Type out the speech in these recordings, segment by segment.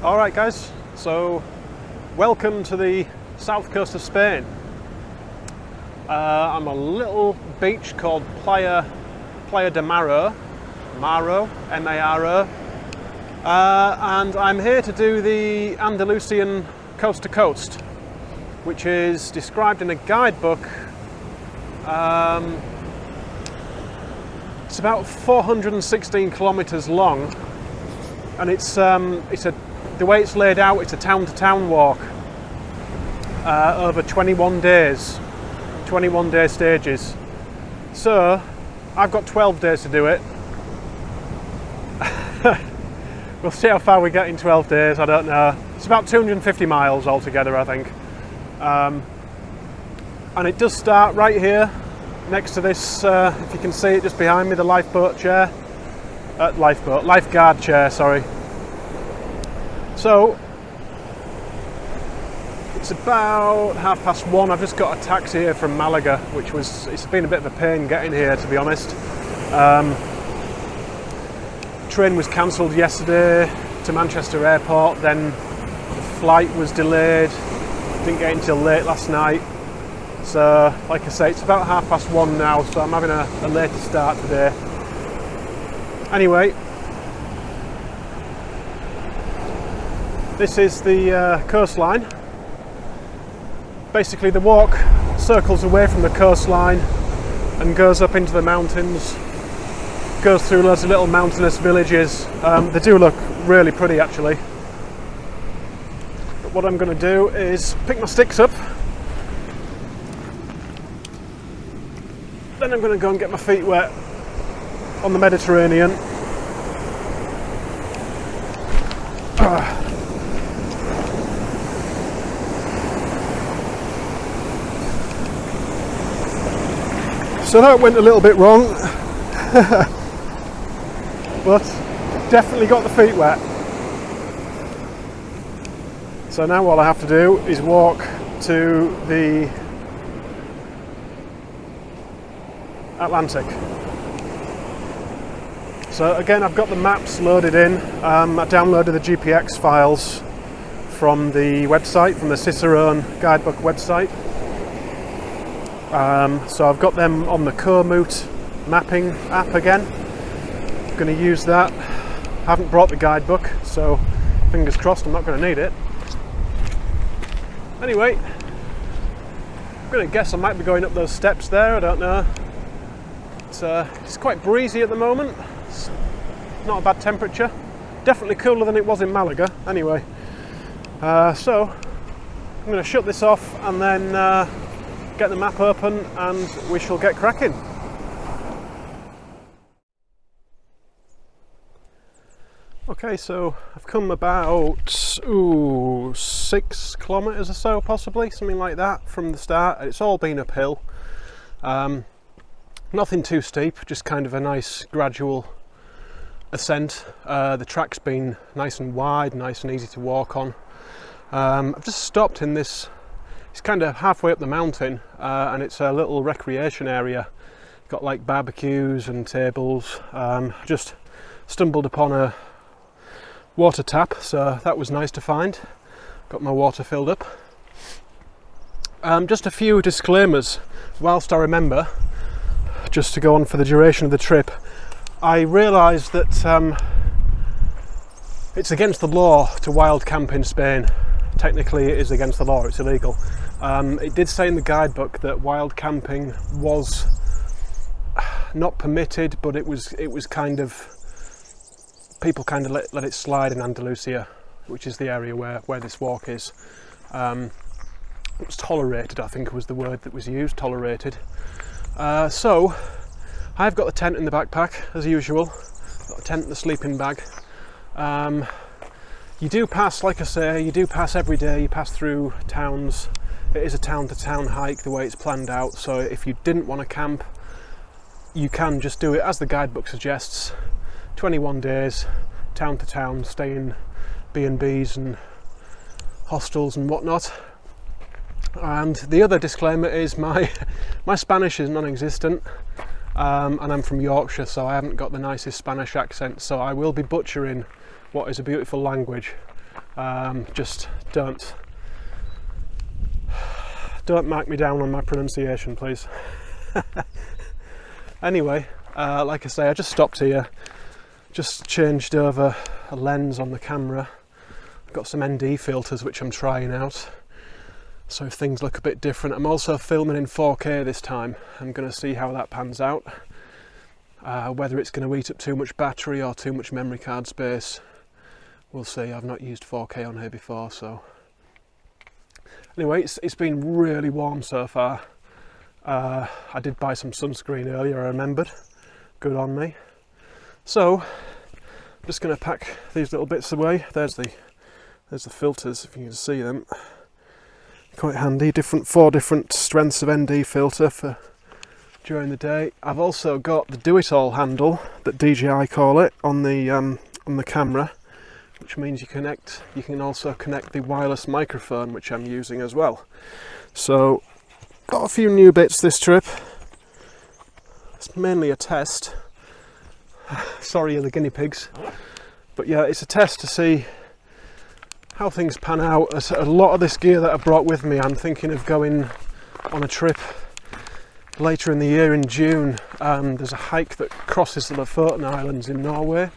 Alright guys, so welcome to the south coast of Spain. I'm on a little beach called Playa de Maro, M-A-R-O, and I'm here to do the Andalusian coast to coast, which is described in a guidebook. It's about 416 kilometers long, and the way it's laid out, it's a town-to-town walk over 21 days, 21-day stages. So I've got 12 days to do it. We'll see how far we get in 12 days, I don't know. It's about 250 miles altogether, I think. And it does start right here, next to this, if you can see it just behind me, the lifeguard chair, sorry. So, it's about 1:30. I've just got a taxi here from Malaga, it's been a bit of a pain getting here, to be honest. Train was cancelled yesterday to Manchester Airport, then the flight was delayed, didn't get in till late last night. So, like I say, it's about 1:30 now, so I'm having a later start today. Anyway, this is the coastline. Basically the walk circles away from the coastline and goes up into the mountains, goes through loads of little mountainous villages. They do look really pretty actually. But what I'm going to do is pick my sticks up, then I'm going to go and get my feet wet on the Mediterranean. So that went a little bit wrong, but definitely got the feet wet. So now all I have to do is walk to the Atlantic. So again, I've got the maps loaded in. I downloaded the GPX files from the website, from the Cicerone guidebook website. So I've got them on the Komoot mapping app again. I'm going to use that. Haven't brought the guidebook, so fingers crossed I'm not going to need it. Anyway, I'm going to guess I might be going up those steps there, I don't know. It's quite breezy at the moment. It's not a bad temperature. Definitely cooler than it was in Malaga, anyway. So I'm going to shut this off and then get the map open and we shall get cracking. Okay, so I've come about 6 kilometers or so, possibly, something like that from the start. It's all been uphill. Nothing too steep, just kind of a nice gradual ascent. The track's been nice and wide, nice and easy to walk on. I've just stopped in this. It's kind of halfway up the mountain, and it's a little recreation area. Got like barbecues and tables. Just stumbled upon a water tap, so that was nice to find. Got my water filled up. Just a few disclaimers whilst I remember, just to go on for the duration of the trip. I realised that it's against the law to wild camp in Spain. Technically it is against the law, it's illegal. It did say in the guidebook that wild camping was not permitted, but it was kind of, people kind of let it slide in Andalusia, which is the area where this walk is. It was tolerated, I think was the word that was used, tolerated. So I've got the tent in the backpack as usual, got a tent in the sleeping bag. You do pass, like I say, you do pass every day, you pass through towns. It is a town-to-town hike the way it's planned out, so if you didn't want to camp, you can just do it as the guidebook suggests. 21 days, town to town, stay in B&Bs and hostels and whatnot. And the other disclaimer is my Spanish is non-existent, and I'm from Yorkshire, so I haven't got the nicest Spanish accent, so I will be butchering what is a beautiful language. Just don't mark me down on my pronunciation, please. Anyway, like I say, I just stopped here, just changed over a lens on the camera. I've got some ND filters which I'm trying out, so if things look a bit different. I'm also filming in 4K this time. I'm going to see how that pans out, whether it's going to eat up too much battery or too much memory card space. We'll see. I've not used 4K on here before, so anyway, it's been really warm so far. I did buy some sunscreen earlier, I remembered. Good on me. So I'm just going to pack these little bits away. There's the filters, if you can see them. Quite handy. 4 different strengths of ND filter for during the day. I've also got the do-it-all handle that DJI call it on the camera, which means you can also connect the wireless microphone, which I'm using as well. So got a few new bits this trip. It's mainly a test. Sorry, you're the guinea pigs. But yeah, it's a test to see how things pan out. A lot of this gear that I brought with me, I'm thinking of going on a trip later in the year in June. There's a hike that crosses the Lofoten Islands in Norway.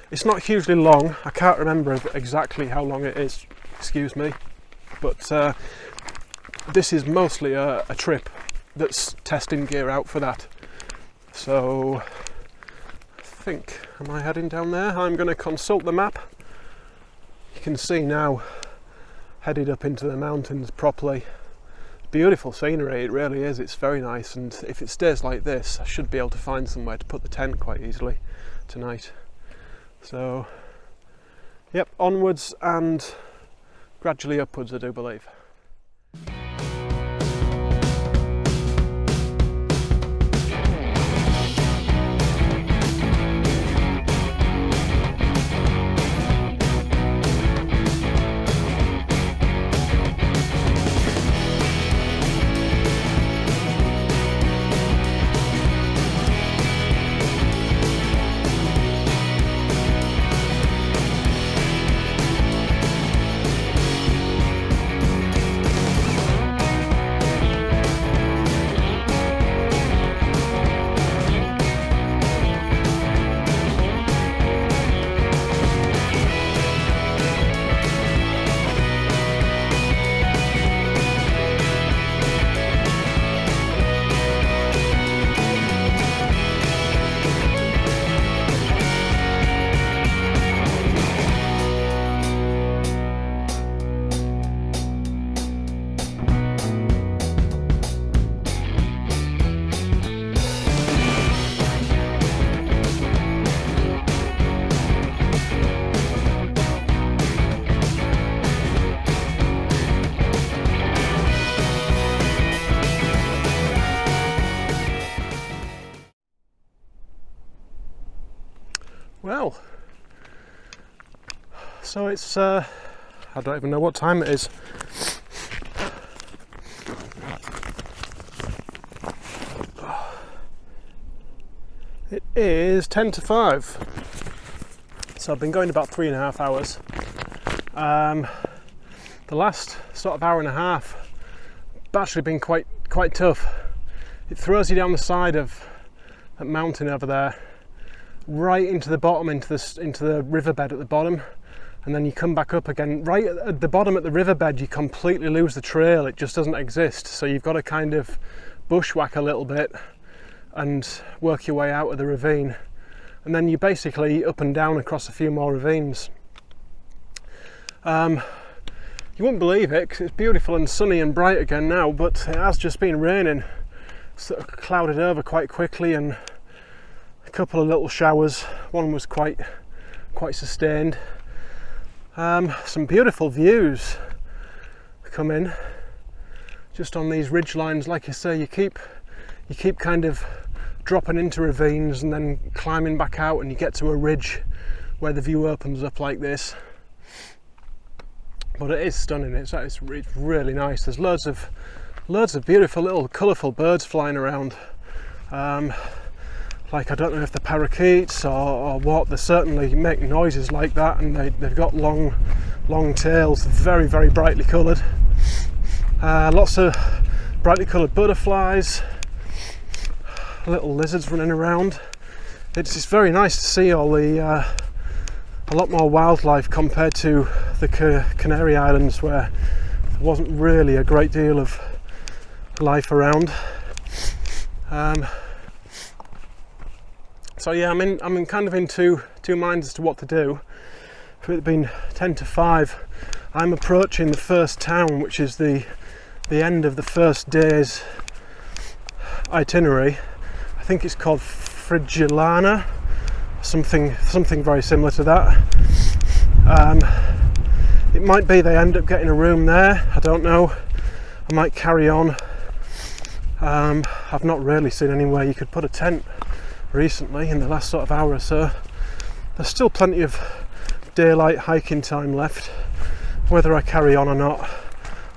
It's not hugely long. I can't remember exactly how long it is, excuse me, but this is mostly a trip that's testing gear out for that. So I think, am I heading down there? I'm going to consult the map. You can see now, headed up into the mountains properly. Beautiful scenery, it really is. It's very nice, and if it stays like this, I should be able to find somewhere to put the tent quite easily tonight. So yep, onwards and gradually upwards, I do believe. Well, so it's, I don't even know what time it is. It is 10 to 5. So I've been going about 3.5 hours. The last sort of hour and a half have actually been quite tough. It throws you down the side of that mountain over there, right into the bottom, into the riverbed at the bottom, and then you come back up again. Right at the bottom at the riverbed, you completely lose the trail. It just doesn't exist. So you've got to kind of bushwhack a little bit and work your way out of the ravine, and then you basically up and down across a few more ravines. You wouldn't believe it, 'cause it's beautiful and sunny and bright again now, but it has just been raining. Sort of clouded over quite quickly, and a couple of little showers. One was quite sustained. Some beautiful views come in just on these ridge lines. Like I say, you keep kind of dropping into ravines and then climbing back out, and you get to a ridge where the view opens up like this. But it is stunning. It's really nice. There's loads of beautiful little colourful birds flying around. like, I don't know if they're parakeets or what. They certainly make noises like that, and they've got long tails, very, very brightly coloured. Lots of brightly coloured butterflies, little lizards running around. It's very nice to see all the a lot more wildlife compared to the Canary Islands, where there wasn't really a great deal of life around. So yeah, I'm kind of in two minds as to what to do. With it being 10 to 5, I'm approaching the first town, which is the end of the first day's itinerary. I think it's called Frigilana, something very similar to that. It might be they end up getting a room there, I don't know. I might carry on. I've not really seen anywhere you could put a tent recently in the last sort of hour or so. There's still plenty of daylight hiking time left. Whether I carry on or not,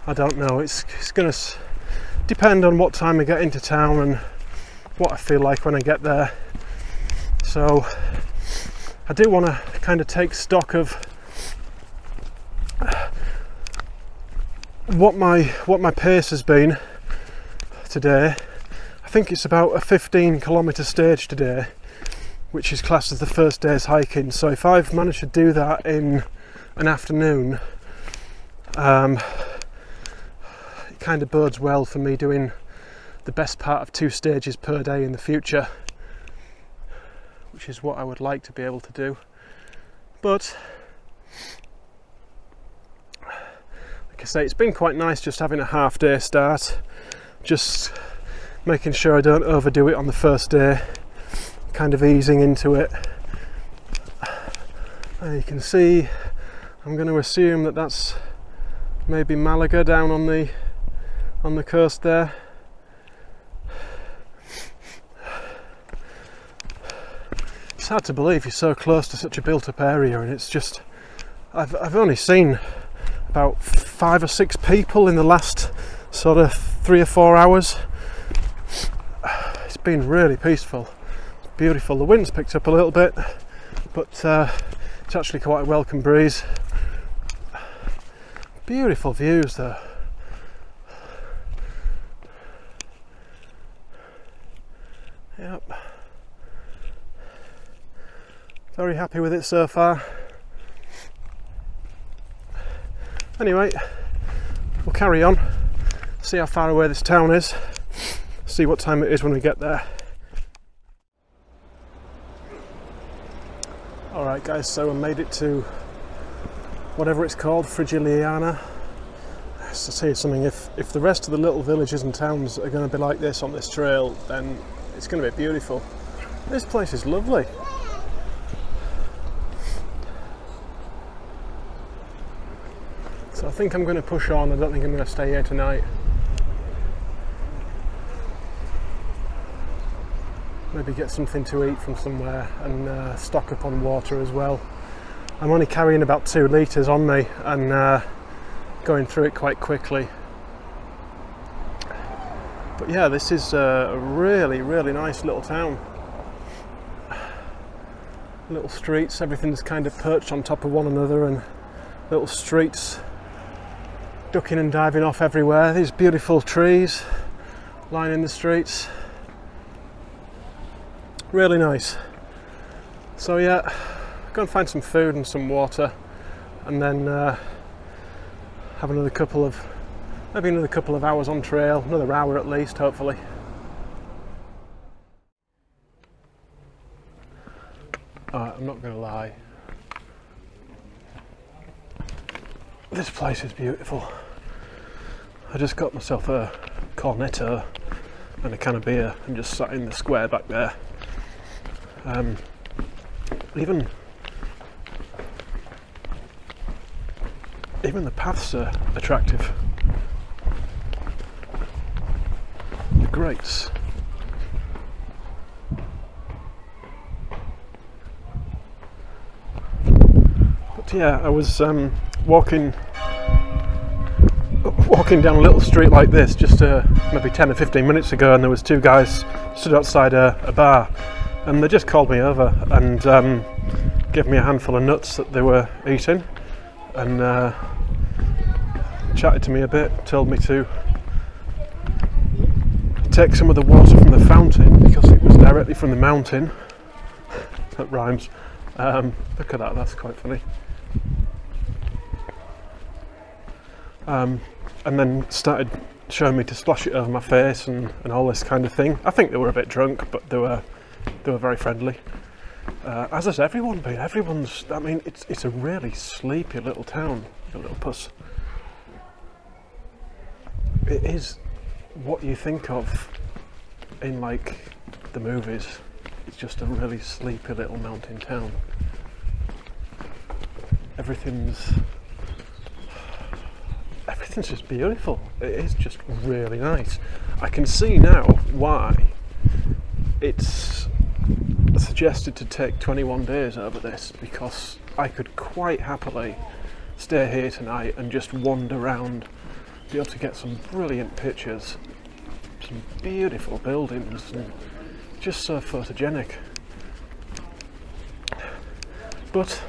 I don't know. It's going to depend on what time I get into town and what I feel like when I get there. So I do want to kind of take stock of what my pace has been today. I think it's about a 15-kilometre stage today, which is classed as the first day's hiking. So if I've managed to do that in an afternoon, it kind of bodes well for me doing the best part of 2 stages per day in the future, which is what I would like to be able to do. But like I say, it's been quite nice just having a half-day start, just making sure I don't overdo it on the first day, kind of easing into it. You can see, I'm going to assume that that's maybe Malaga down on the coast there. It's hard to believe you're so close to such a built-up area, and it's just, I've only seen about 5 or 6 people in the last sort of 3 or 4 hours. It's been really peaceful. It's beautiful. The wind's picked up a little bit, but it's actually quite a welcome breeze. Beautiful views though. Yep. Very happy with it so far. Anyway, we'll carry on, see how far away this town is, see what time it is when we get there. Alright guys, so I made it to whatever it's called, Frigiliana. So say something, if the rest of the little villages and towns are going to be like this on this trail, then it's going to be beautiful. This place is lovely. So I think I'm going to push on. I don't think I'm going to stay here tonight. Maybe get something to eat from somewhere and stock up on water as well. I'm only carrying about 2 litres on me and going through it quite quickly. But yeah, this is a really, really nice little town. Little streets, everything's kind of perched on top of one another, and little streets ducking and diving off everywhere. These beautiful trees lining the streets. Really nice. So yeah, go and find some food and some water, and then have maybe another couple of hours on trail, another hour at least, hopefully. I'm not going to lie, this place is beautiful. I just got myself a cornetto and a can of beer and just sat in the square back there. Even the paths are attractive. The grates. But yeah, I was walking down a little street like this just maybe 10 or 15 minutes ago, and there was 2 guys stood outside a bar, and they just called me over and gave me a handful of nuts that they were eating, and chatted to me a bit, told me to take some of the water from the fountain because it was directly from the mountain. That rhymes. Look at that, that's quite funny. And then started showing me to splash it over my face and all this kind of thing. I think they were a bit drunk, but they were very friendly. As has everyone been. Everyone's. I mean, it's a really sleepy little town, the Little Puss. It is what you think of in like the movies. It's just a really sleepy little mountain town. Everything's just beautiful. It is just really nice. I can see now why it's suggested to take 21 days over this, because I could quite happily stay here tonight and just wander around, be able to get some brilliant pictures, some beautiful buildings, and just so photogenic. But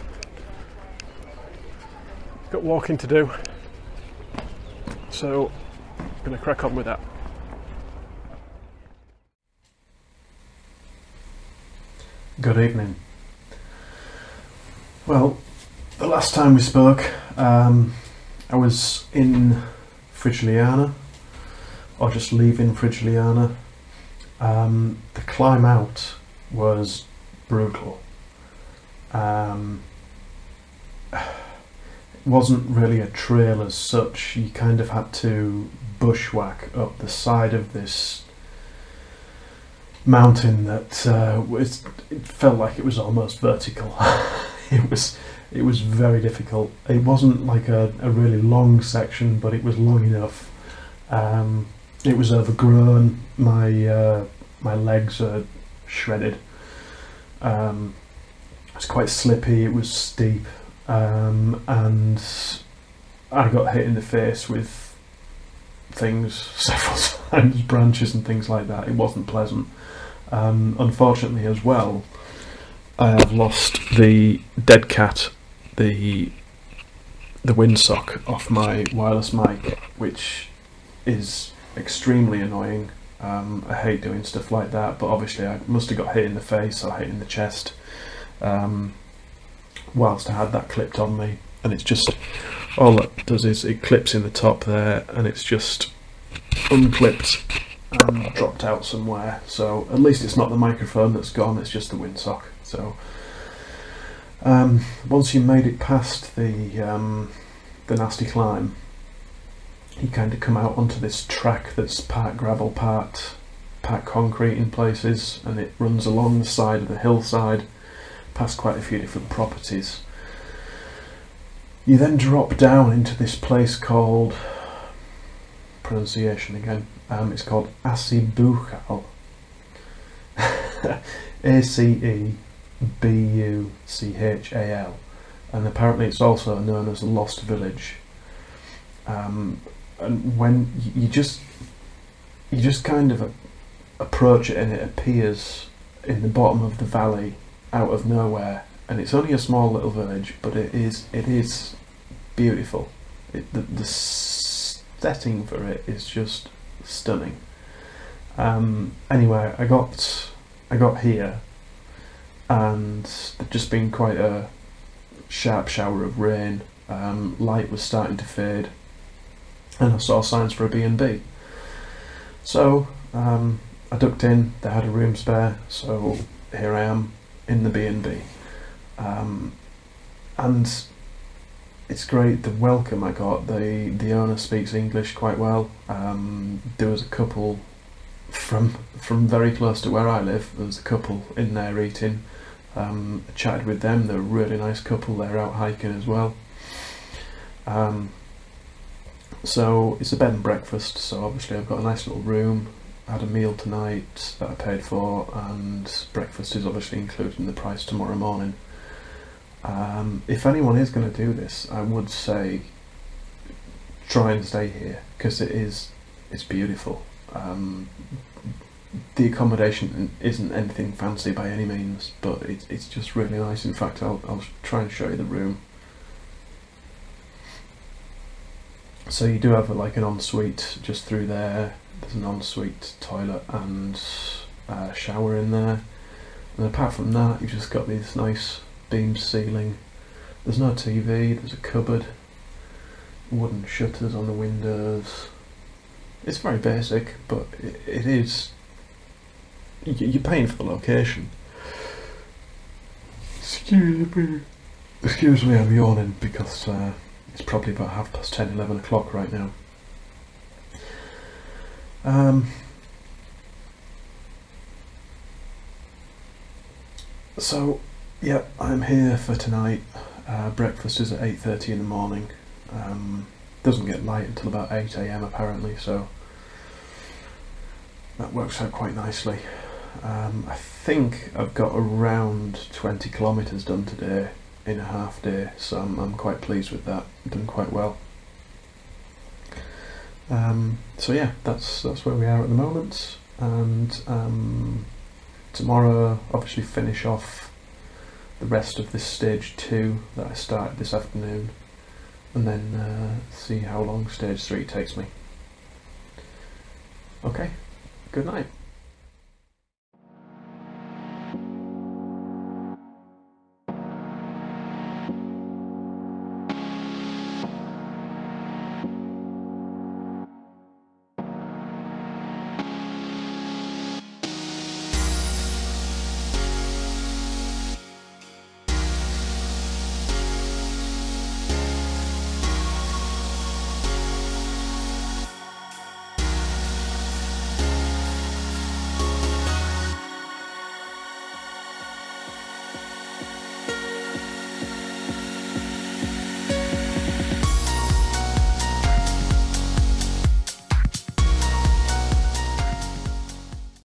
got walking to do, so I'm going to crack on with that. Good evening. Well, the last time we spoke, I was in Frigigliana, or just leaving Frigigliana. The climb out was brutal. It wasn't really a trail as such. You kind of had to bushwhack up the side of this mountain that it felt like it was almost vertical. it was very difficult. It wasn't like a really long section, but it was long enough. It was overgrown. My legs are shredded. It's quite slippy. It was steep, and I got hit in the face with things several times, branches and things like that. It wasn't pleasant. Unfortunately, as well, I have lost the dead cat, the windsock off my wireless mic, which is extremely annoying. I hate doing stuff like that, but obviously I must have got hit in the face or hit in the chest whilst I had that clipped on me, and it's just, all that does is it clips in the top there, and it's just unclipped and dropped out somewhere. So at least it's not the microphone that's gone, it's just the windsock. So once you made it past the nasty climb, you kind of come out onto this track that's part gravel, part concrete in places, and it runs along the side of the hillside past quite a few different properties. You then drop down into this place called, pronunciation again, it's called Acebuchal. Acebuchal, and apparently it's also known as a lost village. And when you just kind of approach it, and it appears in the bottom of the valley out of nowhere, and it's only a small little village, but it is beautiful. The setting for it is just stunning. Anyway, I got here, and there'd just been quite a sharp shower of rain. Light was starting to fade, and I saw signs for a B&B. So I ducked in. They had a room spare, so here I am in the B&B. And it's great, the welcome I got. The owner speaks English quite well. There was a couple from very close to where I live. There was a couple in there eating. I chatted with them. They're a really nice couple. They're out hiking as well. So it's a bed and breakfast, so obviously I've got a nice little room. I had a meal tonight that I paid for, and breakfast is obviously included in the price tomorrow morning. If anyone is going to do this, I would say try and stay here, because it's beautiful. the accommodation isn't anything fancy by any means, but it's just really nice. In fact, I'll try and show you the room. So you do have like an ensuite just through there. There's an ensuite toilet and shower in there. And apart from that, you've just got this nice beamed ceiling. There's no TV, there's a cupboard, wooden shutters on the windows. It's very basic, but it is... You're paying for the location. Excuse me, I'm yawning because it's probably about 10:30, 11 o'clock right now. So, yeah, I'm here for tonight. Breakfast is at 8:30 in the morning. Doesn't get light until about 8 AM apparently, so that works out quite nicely. I think I've got around 20 kilometres done today in a half day, so I'm quite pleased with that. I've done quite well. So yeah, that's where we are at the moment, and tomorrow obviously finish off the rest of this stage 2 that I started this afternoon, and then see how long stage 3 takes me. Okay, good night.